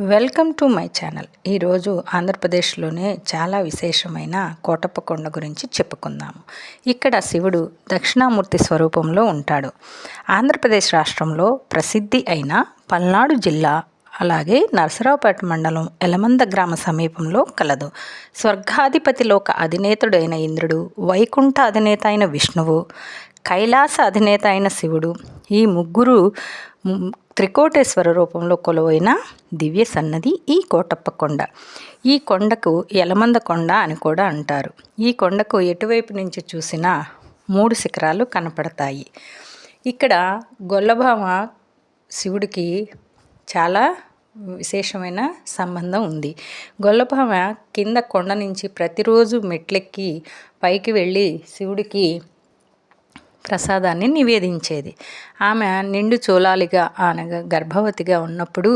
Welcome to my channel. ఈరోజు ఆంధ్రప్రదేశ్లోనే చాలా విశేషమైన కోటప్పకొండ గురించి చెప్పుకుందాము. ఇక్కడ శివుడు దక్షిణామూర్తి స్వరూపంలో ఉంటాడు. ఆంధ్రప్రదేశ్ రాష్ట్రంలో ప్రసిద్ధి అయిన పల్నాడు జిల్లా అలాగే నరసరావుపేట మండలం ఎలమంద గ్రామ సమీపంలో కలదు. స్వర్గాధిపతి లోక అధినేతుడైన ఇంద్రుడు, వైకుంఠ అధినేత అయిన విష్ణువు, కైలాస అధినేత అయిన శివుడు, ఈ ముగ్గురు త్రికోటేశ్వర రూపంలో కొలువైన దివ్య సన్నది ఈ కోటప్పకొండ. ఈ కొండకు యలమంద కొండ అని కూడా అంటారు. ఈ కొండకు ఎటువైపు నుంచి చూసినా 3 శిఖరాలు కనపడతాయి. ఇక్కడ గొల్లభామ శివుడికి చాలా విశేషమైన సంబంధం ఉంది. గొల్లభామ కింద కొండ నుంచి ప్రతిరోజు మెట్లెక్కి పైకి వెళ్ళి శివుడికి ప్రసాదాన్ని నివేదించేది. ఆమె నిండు చూలాలిగా అనగా గర్భవతిగా ఉన్నప్పుడు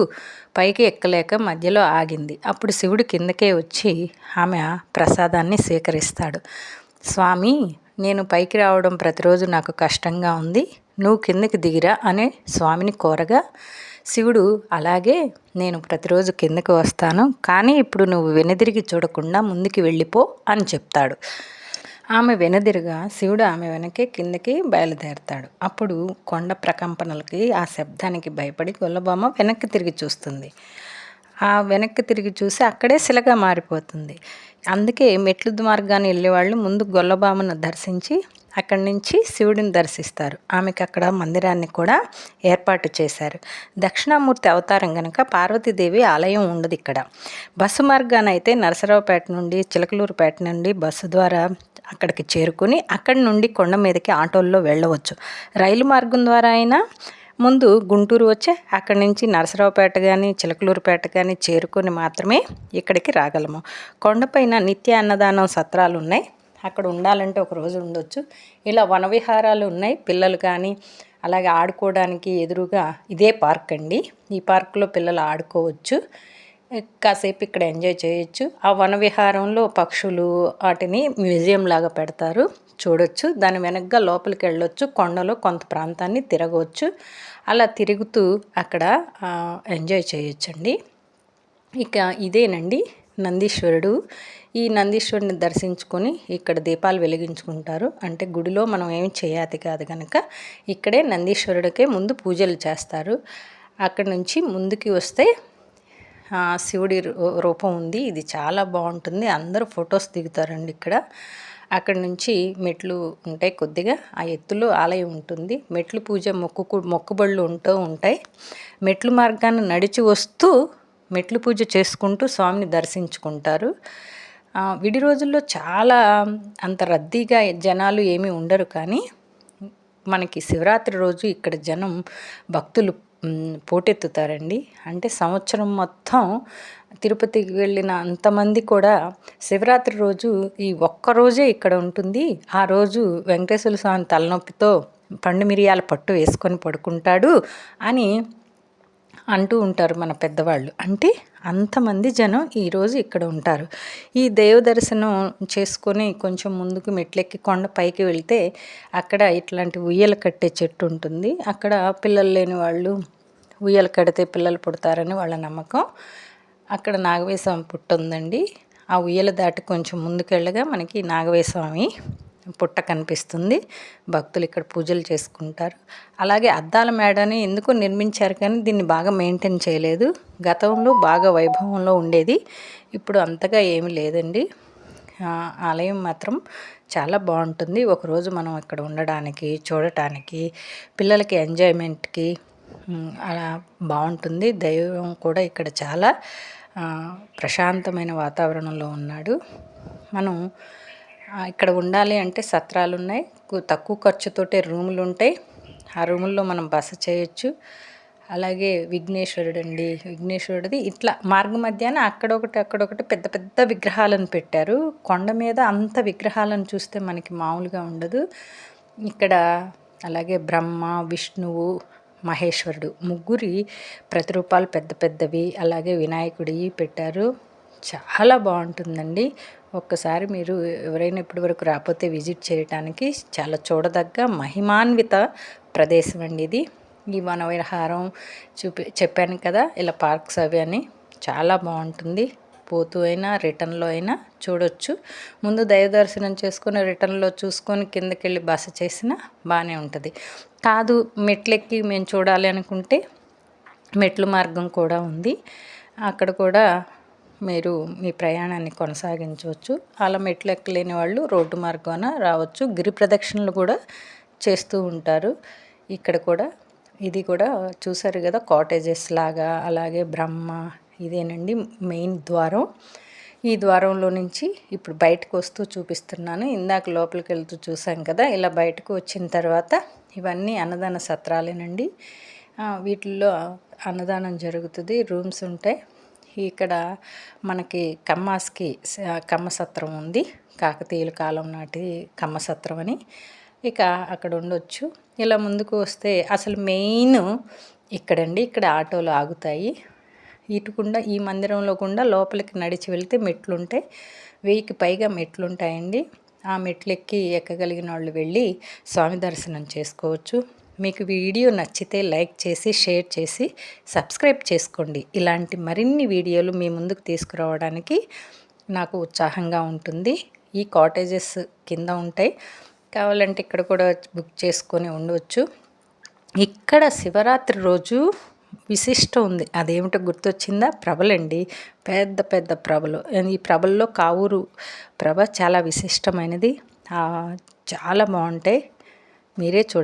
పైకి ఎక్కలేక మధ్యలో ఆగింది. అప్పుడు శివుడు కిందకే వచ్చి ఆమె ప్రసాదాన్ని స్వీకరిస్తాడు. స్వామి, నేను పైకి రావడం ప్రతిరోజు నాకు కష్టంగా ఉంది, నువ్వు కిందకి దిగిరా అనే స్వామిని కోరగా శివుడు అలాగే నేను ప్రతిరోజు కిందకి వస్తాను, కానీ ఇప్పుడు నువ్వు వెనుదిరిగి చూడకుండా ముందుకి వెళ్ళిపో అని చెప్తాడు. ఆమె వెనుదిరుగా శివుడు ఆమె వెనకే కిందకి బయలుదేరతాడు. అప్పుడు కొండ ప్రకంపనలకి ఆ శబ్దానికి భయపడి గొల్లభామ వెనక్కి తిరిగి చూస్తుంది. ఆ వెనక్కి తిరిగి చూసి అక్కడే శిలగా మారిపోతుంది. అందుకే మెట్లు మార్గాన్ని వెళ్ళేవాళ్ళు ముందు గొల్లభామను దర్శించి అక్కడి నుంచి శివుడిని దర్శిస్తారు. ఆమెకి అక్కడ మందిరాన్ని కూడా ఏర్పాటు చేశారు. దక్షిణామూర్తి అవతారం కనుక పార్వతీదేవి ఆలయం ఉండదు ఇక్కడ. బస్సు మార్గాన అయితే నరసరావుపేట నుండి చిలకలూరుపేట నుండి బస్సు ద్వారా అక్కడికి చేరుకుని అక్కడి నుండి కొండ మీదకి ఆటోల్లో వెళ్ళవచ్చు. రైలు మార్గం ద్వారా అయినా ముందు గుంటూరు వచ్చి అక్కడి నుంచి నరసరావుపేట కానీ చిలకలూరుపేట కానీ చేరుకొని మాత్రమే ఇక్కడికి రాగలము. కొండపైన నిత్య అన్నదానం సత్రాలు ఉన్నాయి. అక్కడ ఉండాలంటే ఒక రోజు ఉండొచ్చు. ఇలా వనవిహారాలు ఉన్నాయి. పిల్లలు కానీ అలాగే ఆడుకోవడానికి ఎదురుగా ఇదే పార్క్ అండి. ఈ పార్కులో పిల్లలు ఆడుకోవచ్చు, కాసేపు ఇక్కడ ఎంజాయ్ చేయొచ్చు. ఆ వనవిహారంలో పక్షులు వాటిని మ్యూజియం లాగా పెడతారు, చూడొచ్చు. దాని వెనక్గా లోపలికి వెళ్ళొచ్చు. కొండలో కొంత ప్రాంతాన్ని తిరగవచ్చు. అలా తిరుగుతూ అక్కడ ఎంజాయ్ చేయొచ్చండి. ఇక ఇదేనండి నందీశ్వరుడు. ఈ నందీశ్వరుని దర్శించుకొని ఇక్కడ దీపాలు వెలిగించుకుంటారు. అంటే గుడిలో మనం ఏమి చేయాలి కాదు కనుక ఇక్కడే నందీశ్వరుడికే ముందు పూజలు చేస్తారు. అక్కడి నుంచి ముందుకి వస్తే శివుడి రూపం ఉంది. ఇది చాలా బాగుంటుంది. అందరూ ఫొటోస్ దిగుతారండి ఇక్కడ. అక్కడి నుంచి మెట్లు ఉంటాయి. కొద్దిగా ఆ ఎత్తులో ఆలయం ఉంటుంది. మెట్లు పూజ మొక్కుబళ్ళు ఉంటూ ఉంటాయి. మెట్లు మార్గాన్ని నడిచి వస్తూ మెట్లు పూజ చేసుకుంటూ స్వామిని దర్శించుకుంటారు. విడి రోజుల్లో చాలా అంత రద్దీగా జనాలు ఏమీ ఉండరు, కానీ మనకి శివరాత్రి రోజు ఇక్కడ జనం భక్తులు పోటెత్తుతారండి. అంటే సంవత్సరం మొత్తం తిరుపతికి వెళ్ళిన అంతమంది కూడా శివరాత్రి రోజు ఈ ఒక్కరోజే ఇక్కడ ఉంటుంది. ఆ రోజు వెంకటేశ్వర స్వామి తలనొప్పితో పండు మిరియాల పట్టు వేసుకొని పడుకుంటాడు అని అంటూ ఉంటారు మన పెద్దవాళ్ళు. అంటే అంతమంది జనం ఈరోజు ఇక్కడ ఉంటారు. ఈ దేవ దర్శనం చేసుకొని కొంచెం ముందుకు మెట్లెక్కి కొండ పైకి వెళ్తే అక్కడ ఇట్లాంటి ఉయ్యలు కట్టే చెట్టు ఉంటుంది. అక్కడ పిల్లలు లేని వాళ్ళు ఉయ్యలు కడితే పిల్లలు పుడతారని వాళ్ళ నమ్మకం. అక్కడ నాగవేస్వామి పుట్ట ఉందండి. ఆ ఉయ్యల దాటి కొంచెం ముందుకెళ్ళగా మనకి నాగవేస్వామి పుట్ట కనిపిస్తుంది. భక్తులు ఇక్కడ పూజలు చేసుకుంటారు. అలాగే అద్దాల మేడని ఎందుకో నిర్మించారు, కానీ దీన్ని బాగా మెయింటైన్ చేయలేదు. గతంలో బాగా వైభవంలో ఉండేది, ఇప్పుడు అంతగా ఏమీ లేదండి. ఆలయం మాత్రం చాలా బాగుంటుంది. ఒకరోజు మనం ఇక్కడ ఉండడానికి, చూడటానికి, పిల్లలకి ఎంజాయ్మెంట్కి అలా బాగుంటుంది. దైవం కూడా ఇక్కడ చాలా ప్రశాంతమైన వాతావరణంలో ఉన్నాడు. మనం ఇక్కడ ఉండాలి అంటే సత్రాలు ఉన్నాయి. తక్కువ ఖర్చుతోటే రూములు ఉంటాయి. ఆ రూముల్లో మనం బస చేయొచ్చు. అలాగే విఘ్నేశ్వరుడు అండి, విఘ్నేశ్వరుడిది ఇట్లా మార్గ మధ్యాన అక్కడొకటి పెద్ద పెద్ద విగ్రహాలను పెట్టారు. కొండ మీద అంత విగ్రహాలను చూస్తే మనకి మామూలుగా ఉండదు. ఇక్కడ అలాగే బ్రహ్మ, విష్ణువు, మహేశ్వరుడు ముగ్గురి ప్రతిరూపాలు పెద్ద పెద్దవి, అలాగే వినాయకుడి పెట్టారు. చాలా బాగుంటుందండి. ఒక్కసారి మీరు ఎవరైనా ఇప్పటి వరకు రాకపోతే విజిట్ చేయడానికి చాలా చూడదగ్గ మహిమాన్విత ప్రదేశం అండి ఇది. ఈ వనవిహారం చెప్పాను కదా, ఇలా పార్క్స్ అవి అని చాలా బాగుంటుంది. పోతూ అయినా రిటర్న్లో అయినా చూడొచ్చు. ముందు దైవ దర్శనం చేసుకొని రిటర్న్లో చూసుకొని కిందకి వెళ్ళి బస చేసినా బాగానే ఉంటుంది. కాదు మెట్లెక్కి మేము చూడాలి అనుకుంటే మెట్లు మార్గం కూడా ఉంది. అక్కడ కూడా మీరు మీ ప్రయాణాన్ని కొనసాగించవచ్చు. అలా మెట్లు ఎక్కలేని వాళ్ళు రోడ్డు మార్గాన రావచ్చు. గిరి ప్రదక్షిణలు కూడా చేస్తూ ఉంటారు. ఇక్కడ కూడా ఇది కూడా చూసారు కదా, కాటేజెస్ లాగా. అలాగే బ్రహ్మ ఇదేనండి మెయిన్ ద్వారం. ఈ ద్వారంలో నుంచి ఇప్పుడు బయటకు వస్తూ చూపిస్తున్నాను. ఇందాక లోపలికి వెళ్తూ చూసాం కదా, ఇలా బయటకు వచ్చిన తర్వాత ఇవన్నీ అన్నదాన సత్రాలేనండి. వీటిల్లో అన్నదానం జరుగుతుంది, రూమ్స్ ఉంటాయి. ఇక్కడ మనకి కమ్మాస్కి కమ్మసత్రం ఉంది, కాకతీయుల కాలం నాటి కమ్మసత్రం అని. ఇక అక్కడ ఉండొచ్చు. ఇలా ముందుకు వస్తే అసలు మెయిన్ ఇక్కడండి, ఇక్కడ ఆటోలు ఆగుతాయి. ఇటుకుండా ఈ మందిరంలో గుండా లోపలికి నడిచి వెళ్తే మెట్లుంటాయి. 1000కి పైగా మెట్లుంటాయండి. ఆ మెట్లు ఎక్కగలిగిన వాళ్ళు వెళ్ళి స్వామి దర్శనం చేసుకోవచ్చు. మీకు వీడియో నచ్చితే లైక్ చేసి షేర్ చేసి సబ్స్క్రైబ్ చేసుకోండి. ఇలాంటి మరిన్ని వీడియోలు మీ ముందుకు తీసుకురావడానికి నాకు ఉత్సాహంగా ఉంటుంది. ఈ కాటేజెస్ కింద ఉంటాయి, కావాలంటే ఇక్కడ కూడా బుక్ చేసుకొని ఉండవచ్చు. ఇక్కడ శివరాత్రి రోజు విశిష్టం ఉంది. అదేమిటో గుర్తొచ్చిందా? ప్రభలండి, పెద్ద పెద్ద ప్రభలు. ఈ ప్రభల్లో కావూరు ప్రభ చాలా విశిష్టమైనది. చాలా బాగుంటాయి, మీరే చూడండి.